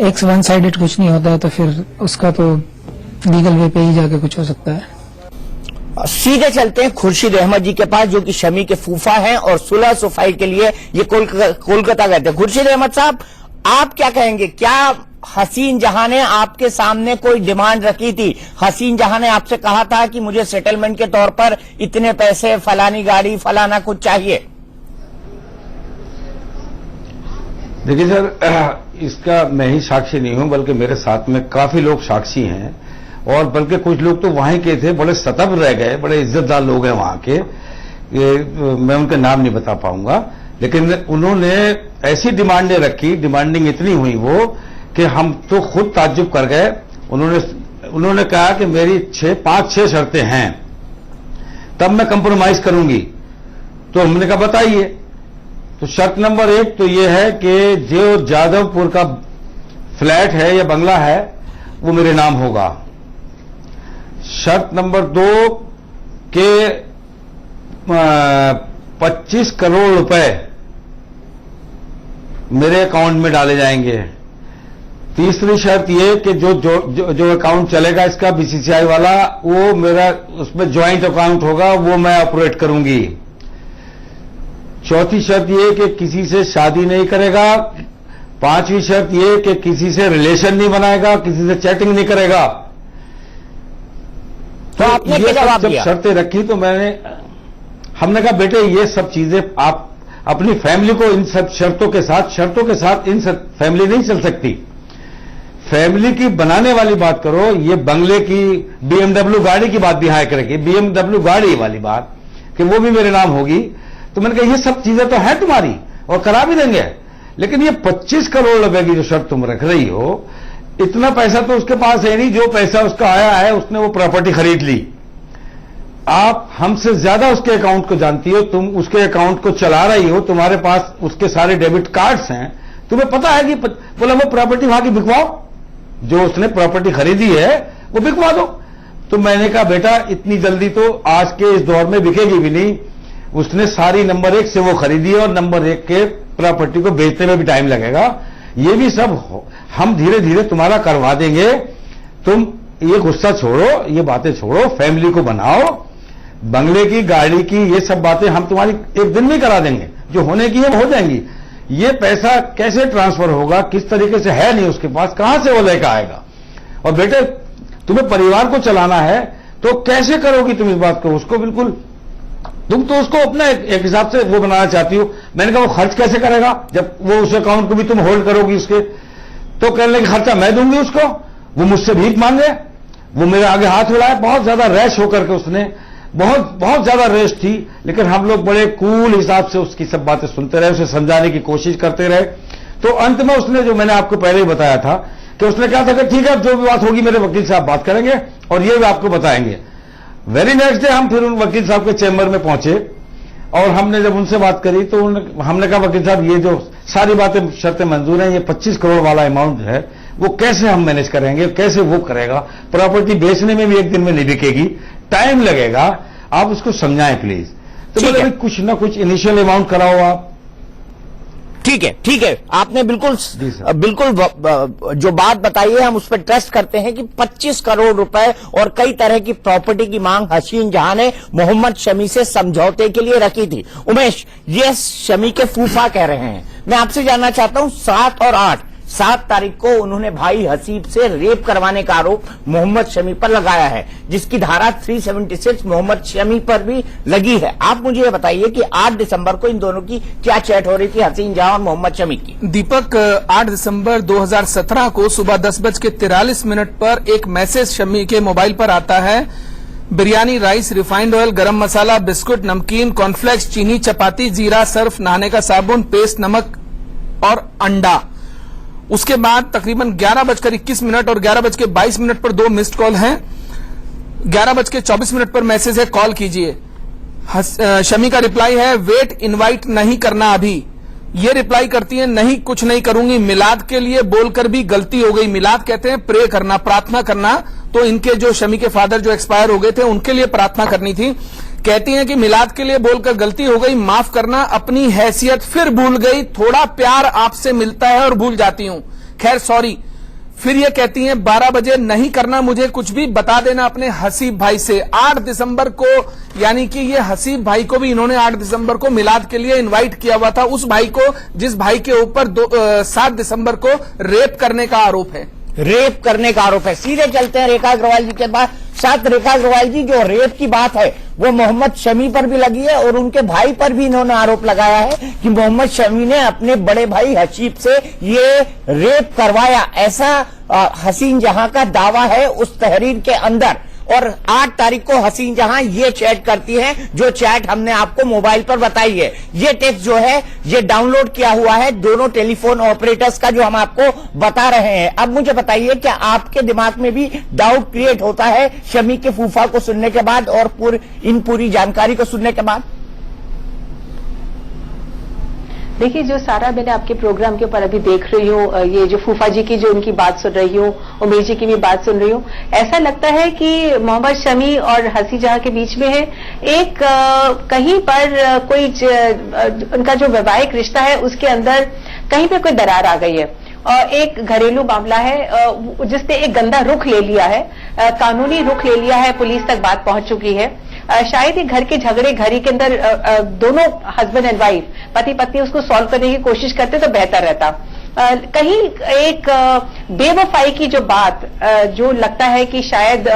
एक वन साइडेड कुछ नहीं होता है, तो फिर उसका तो लीगल वे पे ही जाके कुछ हो सकता है। सीधे चलते हैं खुर्शीद अहमद जी के पास, जो कि शमी के फूफा हैं और सुलह सफाई के लिए ये कोलकाता गए थे। खुर्शीद अहमद साहब, आप क्या कहेंगे? क्या हसीन जहां ने आपके सामने कोई डिमांड रखी थी? हसीन जहां ने आपसे कहा था कि मुझे सेटलमेंट के तौर पर इतने पैसे, फलानी गाड़ी, फलाना कुछ चाहिए? देखिए सर, इसका मैं ही साक्षी नहीं हूं, बल्कि मेरे साथ में काफी लोग साक्षी हैं, और बल्कि कुछ लोग तो वहीं के थे, बड़े सतर्क रह गए, बड़े इज्जतदार लोग हैं वहां के, मैं उनके नाम नहीं बता पाऊंगा, लेकिन उन्होंने ऐसी डिमांडें रखी, डिमांडिंग इतनी हुई वो कि हम तो खुद ताज्जुब कर गए। उन्होंने कहा कि मेरी 5-6 शर्तें हैं, तब मैं कंप्रोमाइज करूंगी। तो हमने कहा बताइए। तो शर्त नंबर 1 तो ये है कि जो जादवपुर का फ्लैट है या बंगला है वो मेरे नाम होगा। शर्त नंबर 2 के 25 करोड़ रुपए मेरे अकाउंट में डाले जाएंगे। तीसरी शर्त ये कि जो अकाउंट चलेगा इसका बीसीसीआई वाला, वो मेरा उसमें ज्वाइंट अकाउंट होगा, वो मैं ऑपरेट करूंगी। चौथी शर्त ये कि किसी से शादी नहीं करेगा। पांचवी शर्त ये कि किसी से रिलेशन नहीं बनाएगा, किसी से चैटिंग नहीं करेगा। तो आपने क्या जवाब दिया? शर्तें रखी तो हमने कहा बेटे ये सब चीजें आप अपनी फैमिली को इन सब शर्तों के साथ इन सब फैमिली नहीं चल सकती। फैमिली की बनाने वाली बात करो, ये बंगले की, BMW गाड़ी की बात भी हाई करेगी, BMW गाड़ी वाली बात कि वो भी मेरे नाम होगी। तो मैंने कहा ये सब चीजें तो है तुम्हारी और करा भी देंगे, लेकिन ये 25 करोड़ रुपए की जो शर्त तुम रख रही हो, इतना पैसा तो उसके पास है नहीं। जो पैसा उसका आया है उसने वो प्रॉपर्टी खरीद ली। आप हमसे ज्यादा उसके अकाउंट को जानती हो, तुम उसके अकाउंट को चला रही हो, तुम्हारे पास उसके सारे डेबिट कार्ड्स हैं, तुम्हें पता है कि बोला वो प्रॉपर्टी वहां की बिकवाओ, जो उसने प्रॉपर्टी खरीदी है वो बिकवा दो। तो मैंने कहा बेटा इतनी जल्दी तो आज के इस दौर में बिकेगी भी नहीं। उसने सारी नंबर 1 से वो खरीदी है और नंबर 1 के प्रॉपर्टी को बेचने में भी टाइम लगेगा। ये भी सब हम धीरे धीरे तुम्हारा करवा देंगे। तुम ये गुस्सा छोड़ो, ये बातें छोड़ो, फैमिली को बनाओ, बंगले की, गाड़ी की, ये सब बातें हम तुम्हारी एक दिन में करा देंगे, जो होने की है हो जाएंगी। ये पैसा कैसे ट्रांसफर होगा, किस तरीके से है नहीं उसके पास, कहां से वो लेकर आएगा? और बेटे तुम्हें परिवार को चलाना है तो कैसे करोगी तुम इस बात को? उसको बिल्कुल तुम तो उसको अपना एक हिसाब से वो बनाना चाहती हो। मैंने कहा वो खर्च कैसे करेगा जब वो उस अकाउंट को भी तुम होल्ड करोगी उसके? तो कहने लगे खर्चा मैं दूंगी उसको, वो मुझसे भीख मांगे, वो मेरे आगे हाथ उड़ाए। बहुत ज्यादा रैश होकर के उसने, बहुत ज्यादा रेस थी, लेकिन हम लोग बड़े कूल हिसाब से उसकी सब बातें सुनते रहे, उसे समझाने की कोशिश करते रहे। तो अंत में उसने, जो मैंने आपको पहले ही बताया था कि उसने कहा था कि ठीक है जो भी बात होगी मेरे वकील साहब बात करेंगे और ये भी आपको बताएंगे। वेरी नेक्स्ट डे हम फिर उन वकील साहब के चैम्बर में पहुंचे और हमने जब उनसे बात करी तो हमने कहा वकील साहब ये जो सारी बातें शर्तें मंजूर हैं, ये 25 करोड़ वाला अमाउंट है वो कैसे हम मैनेज करेंगे, कैसे वो करेगा? प्रॉपर्टी बेचने में भी एक दिन में नहीं बिकेगी, टाइम लगेगा, आप उसको समझाएं प्लीज। तो बोले कुछ ना कुछ इनिशियल अमाउंट कराओ आप। ठीक है, आपने बिल्कुल जो बात बताई है हम उस पर ट्रस्ट करते हैं कि 25 करोड़ रुपए और कई तरह की प्रॉपर्टी की मांग हसीन जहां ने मोहम्मद शमी से समझौते के लिए रखी थी। उमेश, ये शमी के फूफा कह रहे हैं। मैं आपसे जानना चाहता हूं 7 और 8, 7 तारीख को उन्होंने भाई हसीब से रेप करवाने का आरोप मोहम्मद शमी पर लगाया है, जिसकी धारा 376 मोहम्मद शमी पर भी लगी है। आप मुझे ये बताइए कि 8 दिसंबर को इन दोनों की क्या चैट हो रही थी, हसीन जहां और मोहम्मद शमी की? दीपक, 8 दिसंबर 2017 को सुबह 10:43 पर एक मैसेज शमी के मोबाइल पर आता है बिरयानी राइस, रिफाइंड ऑयल, गरम मसाला, बिस्कुट, नमकीन, कॉर्नफ्लेक्स, चीनी, चपाती, जीरा, सर्फ, नहाने का साबुन, पेस्ट, नमक और अंडा। उसके बाद तकरीबन 11:21 और 11:22 पर 2 मिस्ड कॉल हैं। 11:24 पर मैसेज है, कॉल कीजिए। शमी का रिप्लाई है, वेट, इनवाइट नहीं करना अभी। ये रिप्लाई करती है, नहीं कुछ नहीं करूंगी, मिलाद के लिए बोलकर भी गलती हो गई। मिलाद कहते हैं प्रे करना, प्रार्थना करना। तो इनके जो शमी के फादर जो एक्सपायर हो गए थे उनके लिए प्रार्थना करनी थी। कहती हैं कि मिलाद के लिए बोलकर गलती हो गई, माफ करना, अपनी हैसियत फिर भूल गई, थोड़ा प्यार आपसे मिलता है और भूल जाती हूं, खैर सॉरी। फिर ये कहती हैं 12 बजे नहीं करना मुझे कुछ भी, बता देना अपने हसीब भाई से। 8 दिसंबर को, यानी कि ये हसीब भाई को भी इन्होंने 8 दिसंबर को मिलाद के लिए इनवाइट किया हुआ था, उस भाई को जिस भाई के ऊपर 7 दिसंबर को रेप करने का आरोप है। रेप करने का आरोप है। सीधे चलते हैं रेखा अग्रवाल जी के पास। साथ रेखा अग्रवाल जी, जो रेप की बात है वो मोहम्मद शमी पर भी लगी है और उनके भाई पर भी इन्होंने आरोप लगाया है कि मोहम्मद शमी ने अपने बड़े भाई हसीब से ये रेप करवाया। ऐसा हसीन जहां का दावा है उस तहरीर के अंदर। और 8 तारीख को हसीन जहां ये चैट करती है, जो चैट हमने आपको मोबाइल पर बताई है। ये टेक्स्ट जो है ये डाउनलोड किया हुआ है दोनों टेलीफोन ऑपरेटर्स का, जो हम आपको बता रहे हैं। अब मुझे बताइए, क्या आपके दिमाग में भी डाउट क्रिएट होता है शमी के फूफा को सुनने के बाद और इन पूरी जानकारी को सुनने के बाद? देखिए, जो सारा मैंने आपके प्रोग्राम के ऊपर अभी देख रही हूँ, ये जो फूफा जी की जो उनकी बात सुन रही हूँ, उमेश जी की भी बात सुन रही हूँ, ऐसा लगता है कि मोहम्मद शमी और हसी जहां के बीच में है एक कहीं पर कोई उनका जो वैवाहिक रिश्ता है उसके अंदर कहीं पे कोई दरार आ गई है। और एक घरेलू मामला है जिसने एक गंदा रुख ले लिया है, कानूनी रुख ले लिया है, पुलिस तक बात पहुंच चुकी है। शायद ये घर के झगड़े घर ही के अंदर दोनों हस्बैंड एंड वाइफ, पति पत्नी उसको सॉल्व करने की कोशिश करते तो बेहतर रहता। कहीं एक बेवफाई की जो बात जो लगता है कि शायद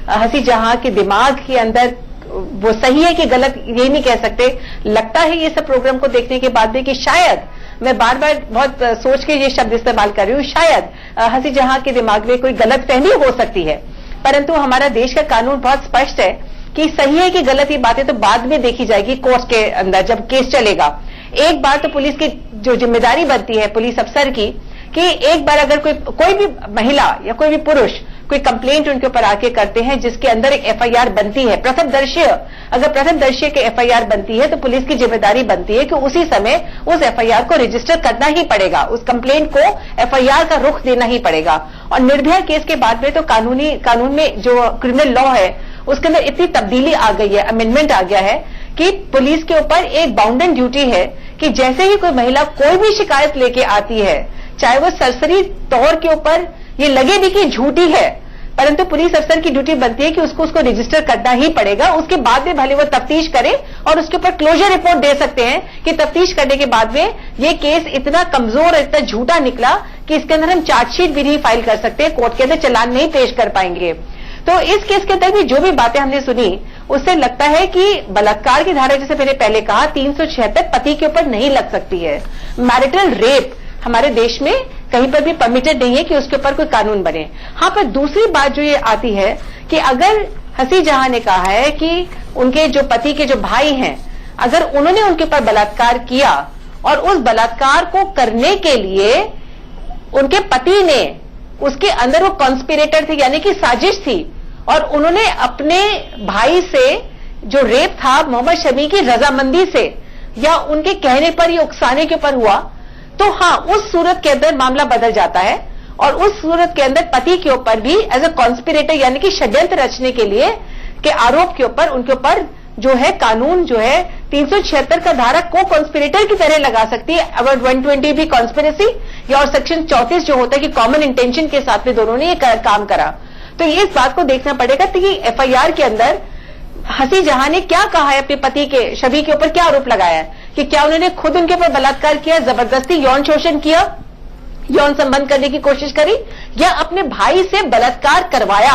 हसी जहां के दिमाग के अंदर वो सही है कि गलत ये नहीं कह सकते। लगता है ये सब प्रोग्राम को देखने के बाद भी कि शायद, मैं बार बार बहुत सोच के ये शब्द इस्तेमाल कर रही हूँ, शायद हसी जहां के दिमाग में कोई गलतफहमी हो सकती है। परंतु हमारा देश का कानून बहुत स्पष्ट है कि सही है कि गलत, ये बातें तो बाद में देखी जाएगी कोर्ट के अंदर जब केस चलेगा। एक बार तो पुलिस की जो जिम्मेदारी बनती है पुलिस अफसर की, कि एक बार अगर कोई भी महिला या कोई भी पुरुष कोई कंप्लेंट उनके ऊपर आके करते हैं जिसके अंदर एक एफआईआर बनती है, अगर प्रथमदर्शी के एफआईआर बनती है तो पुलिस की जिम्मेदारी बनती है कि उसी समय उस एफआईआर को रजिस्टर करना ही पड़ेगा, उस कंप्लेंट को एफआईआर का रुख देना ही पड़ेगा। और निर्भया केस के बाद में तो कानून में जो क्रिमिनल लॉ है उसके अंदर इतनी तब्दीली आ गई है, अमेंडमेंट आ गया है कि पुलिस के ऊपर एक बाउंडेड ड्यूटी है कि जैसे ही कोई महिला कोई भी शिकायत लेके आती है, चाहे वो सरसरी तौर के ऊपर ये लगे भी कि झूठी है, परंतु पुलिस अफसर की ड्यूटी बनती है कि उसको रजिस्टर करना ही पड़ेगा। उसके बाद में भले वो तफ्तीश करे और उसके ऊपर क्लोजर रिपोर्ट दे सकते हैं कि तफ्तीश करने के बाद में ये केस इतना कमजोर और इतना झूठा निकला कि इसके अंदर हम चार्जशीट भी नहीं फाइल कर सकते, कोर्ट के अंदर चालान नहीं पेश कर पाएंगे। तो इस केस के अंदर भी जो भी बातें हमने सुनी उससे लगता है कि बलात्कार की धारा, जैसे मैंने पहले कहा, 376 पति के ऊपर नहीं लग सकती है। मैरिटल रेप हमारे देश में कहीं पर भी परमिटेड नहीं है कि उसके ऊपर कोई कानून बने। हाँ, पर दूसरी बात जो ये आती है कि अगर हसी जहां ने कहा है कि उनके जो पति के जो भाई हैं, अगर उन्होंने उनके ऊपर बलात्कार किया और उस बलात्कार को करने के लिए उनके पति ने, उसके अंदर वो कॉन्स्पिरेटर थे, यानी कि साजिश थी, और उन्होंने अपने भाई से जो रेप था मोहम्मद शमी की रजामंदी से या उनके कहने पर या उकसाने के ऊपर हुआ, तो हाँ, उस सूरत के अंदर मामला बदल जाता है और उस सूरत के अंदर पति के ऊपर भी एज ए कॉन्स्पिरेटर, यानी कि षड्यंत्र रचने के लिए के आरोप के ऊपर उनके ऊपर जो है कानून जो है 376 का धारा को कॉन्स्पिरेटर की तरह लगा सकती है। अगर 120 भी कॉन्स्पिरेसी या और सेक्शन 34 जो होता है कि कॉमन इंटेंशन के साथ में दोनों ने ये काम करा, तो ये इस बात को देखना पड़ेगा कि एफआईआर के अंदर हसी जहां ने क्या कहा है, अपने पति के शबी के ऊपर क्या आरोप लगाया है कि क्या उन्होंने खुद उनके ऊपर बलात्कार किया, जबरदस्ती यौन शोषण किया, यौन संबंध करने की कोशिश करी, या अपने भाई से बलात्कार करवाया।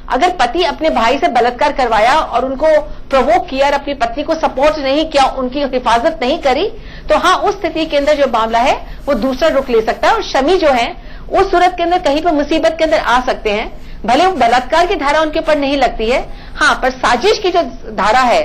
अगर पति अपने भाई से बलात्कार करवाया और उनको प्रोवोक किया और अपनी पत्नी को सपोर्ट नहीं किया, उनकी हिफाजत नहीं करी, तो हाँ, उस स्थिति के अंदर जो मामला है वो दूसरा रुख ले सकता है। और शमी जो है उस सूरत के अंदर कहीं पर मुसीबत के अंदर आ सकते हैं, भले वो बलात्कार की धारा उनके ऊपर नहीं लगती है, हाँ, पर साजिश की जो धारा है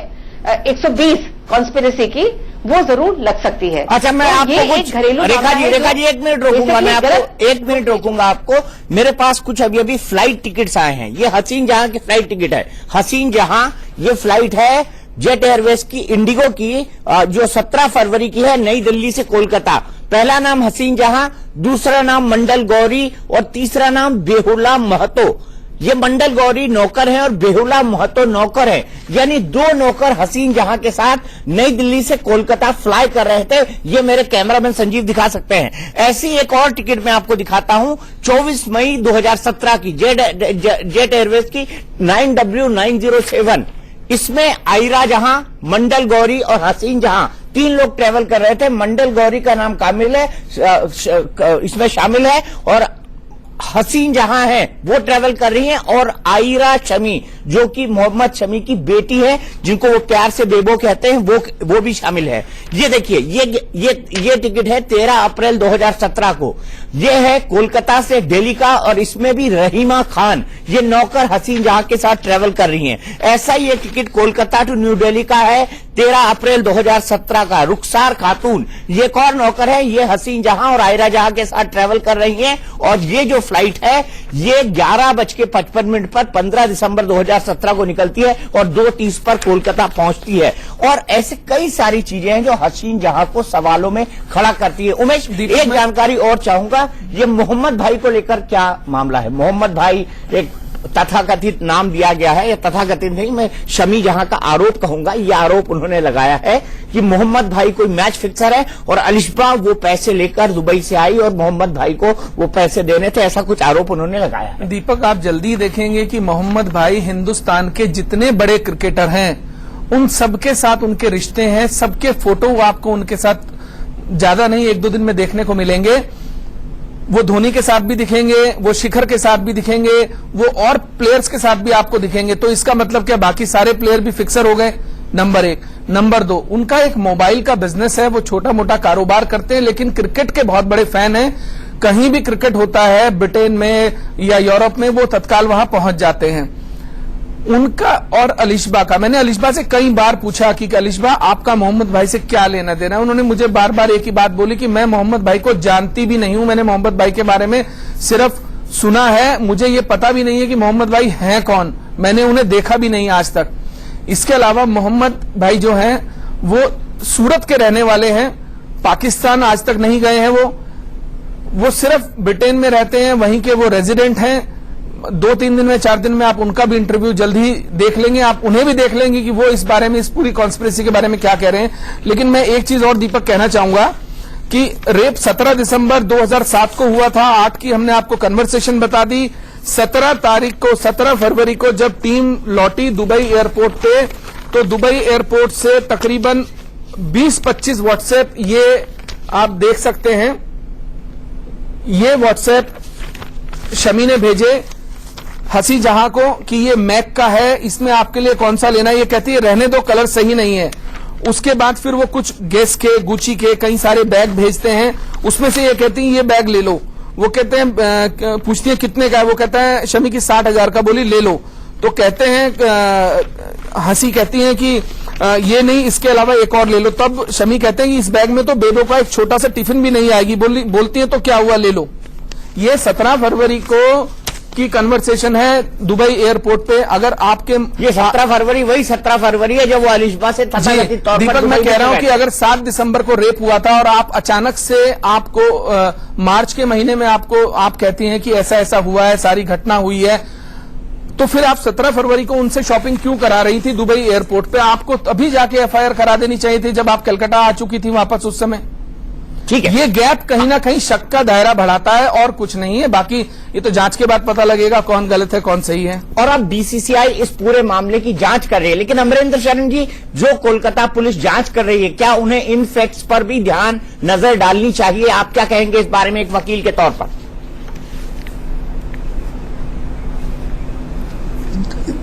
120 कॉन्स्पिरेसी की, वो जरूर लग सकती है। अच्छा, मैं तो आपको ये कुछ एक घरेलू रेखा जी 1 मिनट रोकूंगा, मैं आपको गलत 1 मिनट रोकूंगा आपको। मेरे पास कुछ अभी फ्लाइट टिकट्स आए हैं, ये हसीन जहां की फ्लाइट टिकट है। हसीन जहां ये फ्लाइट है जेट एयरवेज की, इंडिगो की, जो 17 फरवरी की है, नई दिल्ली से कोलकाता। पहला नाम हसीन जहां, दूसरा नाम मंडल गौरी और तीसरा नाम बेहुला महतो। ये मंडल गौरी नौकर है और बेहुला महतो नौकर है, यानी 2 नौकर हसीन जहां के साथ नई दिल्ली से कोलकाता फ्लाई कर रहे थे। ये मेरे कैमरामैन संजीव दिखा सकते हैं। ऐसी एक और टिकट मैं आपको दिखाता हूं, 24 मई 2017 की जेट एयरवेज की 9W907। इसमें आयरा जहां, मंडल गौरी और हसीन जहां 3 लोग ट्रेवल कर रहे थे। मंडल गौरी का नाम कामिल है, इसमें शामिल है, और हसीन जहां है वो ट्रेवल कर रही हैं, और आयरा शमी जो कि मोहम्मद शमी की बेटी है, जिनको वो प्यार से बेबो कहते हैं, वो भी शामिल है। ये देखिए, ये टिकट है 13 अप्रैल 2017 को। ये है कोलकाता से दिल्ली का, और इसमें भी रहीमा खान ये नौकर हसीन जहां के साथ ट्रेवल कर रही हैं। ऐसा ही ये ticket Kolkata to New Delhi का है 13 अप्रैल 2017 का। रुखसार खातून ये एक और नौकर है, ये हसीन जहां और आयरा जहां के साथ ट्रेवल कर रही हैं। और ये जो फ्लाइट है ये 11:55 पर 15 दिसंबर 2017 को निकलती है और 2:30 पर कोलकाता पहुंचती है। और ऐसे कई सारी चीजें हैं जो हसीन जहां को सवालों में खड़ा करती है। उमेश, एक जानकारी और चाहूंगा, ये मोहम्मद भाई को लेकर क्या मामला है? मोहम्मद भाई एक तथाकथित नाम दिया गया है, या तथाकथित नहीं, मैं शमी जहां का आरोप कहूंगा, यह आरोप उन्होंने लगाया है कि मोहम्मद भाई कोई मैच फिक्सर है और अलिशबा वो पैसे लेकर दुबई से आई और मोहम्मद भाई को वो पैसे देने थे, ऐसा कुछ आरोप उन्होंने लगाया। दीपक, आप जल्दी देखेंगे कि मोहम्मद भाई हिंदुस्तान के जितने बड़े क्रिकेटर हैं उन सबके साथ उनके रिश्ते हैं, सबके फोटो आपको उनके साथ ज्यादा नहीं 1-2 दिन में देखने को मिलेंगे। वो धोनी के साथ भी दिखेंगे, वो शिखर के साथ भी दिखेंगे, वो और प्लेयर्स के साथ भी आपको दिखेंगे। तो इसका मतलब क्या बाकी सारे प्लेयर भी फिक्सर हो गए? नंबर 1। नंबर 2, उनका एक मोबाइल का बिजनेस है, वो छोटा मोटा कारोबार करते हैं, लेकिन क्रिकेट के बहुत बड़े फैन हैं। कहीं भी क्रिकेट होता है ब्रिटेन में या यूरोप में, वो तत्काल वहां पहुंच जाते हैं। उनका और अलिशबा का, मैंने अलिशबा से कई बार पूछा कि अलिशबा आपका मोहम्मद भाई से क्या लेना देना है। उन्होंने मुझे बार बार एक ही बात बोली कि मैं मोहम्मद भाई को जानती भी नहीं हूं, मैंने मोहम्मद भाई के बारे में सिर्फ सुना है, मुझे ये पता भी नहीं है कि मोहम्मद भाई हैं कौन, मैंने उन्हें देखा भी नहीं आज तक। इसके अलावा मोहम्मद भाई जो हैं वो सूरत के रहने वाले हैं, पाकिस्तान आज तक नहीं गए हैं। वो सिर्फ ब्रिटेन में रहते हैं, वहीं के वो रेजिडेंट हैं। 2-3 दिन में 4 दिन में आप उनका भी इंटरव्यू जल्द ही देख लेंगे, आप उन्हें भी देख लेंगे कि वो इस बारे में, इस पूरी कॉन्स्पिरेसी के बारे में क्या कह रहे हैं। लेकिन मैं एक चीज और दीपक कहना चाहूंगा कि रेप 17 दिसंबर 2007 को हुआ था। 8 की हमने आपको कन्वर्सेशन बता दी। 17 फरवरी को जब टीम लौटी दुबई एयरपोर्ट पे, तो दुबई एयरपोर्ट से तकरीबन 20-25 व्हाट्सएप ये आप देख सकते हैं। ये व्हाट्सएप शमी ने भेजे हसी जहां को कि ये मैक का है, इसमें आपके लिए कौन सा लेना है। ये कहती है रहने दो, कलर सही नहीं है। उसके बाद फिर वो कुछ गेस के, गुची के कई सारे बैग भेजते हैं, उसमें से ये कहती है ये बैग ले लो। वो कहते हैं, पूछती है कितने का है, वो कहता है शमी की 60,000 का, बोली ले लो। तो कहते हैं, हंसी कहती है कि ये नहीं, इसके अलावा एक और ले लो। तब शमी कहते हैं कि इस बैग में तो बेबो का एक छोटा सा टिफिन भी नहीं आएगी। बोलती है तो क्या हुआ, ले लो। ये 17 फरवरी को की कन्वर्सेशन है दुबई एयरपोर्ट पे। अगर आपके ये 17 फरवरी वही 17 फरवरी है जब वो अलिशबा से तथाकथित तौर पर दीपक, मैं कह रहा हूं कि अगर 7 दिसंबर को रेप हुआ था और आप अचानक से आपको मार्च के महीने में आप कहती हैं कि ऐसा ऐसा हुआ है, सारी घटना हुई है, तो फिर आप 17 फरवरी को उनसे शॉपिंग क्यों करा रही थी दुबई एयरपोर्ट पे? आपको अभी जाके FIR करा देनी चाहिए थी जब आप कलकत्ता आ चुकी थी वापस उस समय। ठीक है, ये गैप कहीं ना कहीं शक का दायरा बढ़ाता है और कुछ नहीं है। बाकी ये तो जांच के बाद पता लगेगा कौन गलत है कौन सही है। और अब BCCI इस पूरे मामले की जांच कर रही है, लेकिन अमरेंद्र शरण जी, जो कोलकाता पुलिस जांच कर रही है, क्या उन्हें इन फैक्ट्स पर भी ध्यान नजर डालनी चाहिए? आप क्या कहेंगे इस बारे में एक वकील के तौर पर?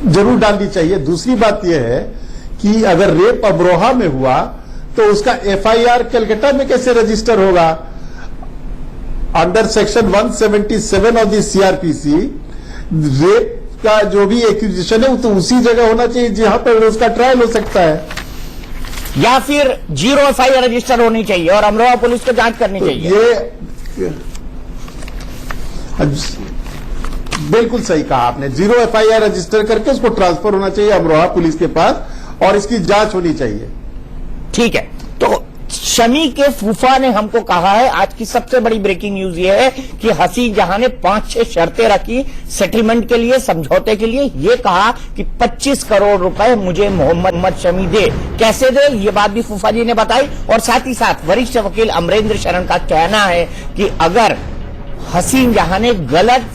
जरूर डालनी चाहिए। दूसरी बात यह है कि अगर रेप अमरोहा में हुआ तो उसका FIR कलकत्ता में कैसे रजिस्टर होगा? Under section 177 of the CRPC, rape उसका जो भी एक्यूजिशन है वो तो उसी जगह होना चाहिए जहां पर उसका ट्रायल हो सकता है, या फिर 0 FIR रजिस्टर होनी चाहिए और अमरोहा पुलिस को जांच करनी चाहिए। ये बिल्कुल सही कहा आपने, 0 FIR रजिस्टर करके उसको ट्रांसफर होना चाहिए अमरोहा पुलिस के पास और इसकी जांच होनी चाहिए। ठीक है, तो शमी के फूफा ने हमको कहा है, आज की सबसे बड़ी ब्रेकिंग न्यूज ये है कि हसीन जहां ने 5-6 शर्तें रखी सेटलमेंट के लिए, समझौते के लिए। ये कहा कि 25 करोड़ रुपए मुझे मोहम्मद शमी दे। कैसे दे, ये बात भी फूफा जी ने बताई। और साथ ही साथ वरिष्ठ वकील अमरेंद्र शरण का कहना है कि अगर हसीन जहां ने गलत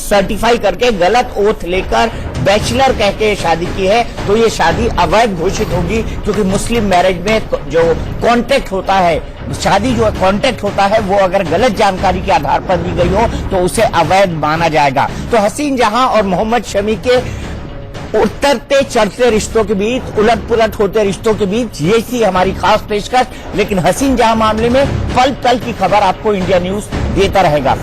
सर्टिफाई करके, गलत ओथ लेकर बैचलर कह के शादी की है तो ये शादी अवैध घोषित होगी, क्योंकि मुस्लिम मैरिज में जो कॉन्ट्रैक्ट होता है, शादी जो कॉन्ट्रैक्ट होता है, वो अगर गलत जानकारी के आधार पर दी गई हो तो उसे अवैध माना जाएगा। तो हसीन जहां और मोहम्मद शमी के उतरते चढ़ते रिश्तों के बीच, उलट पुलट होते रिश्तों के बीच, ये थी हमारी खास पेशकश। लेकिन हसीन जहां मामले में पल पल की खबर आपको इंडिया न्यूज देता रहेगा।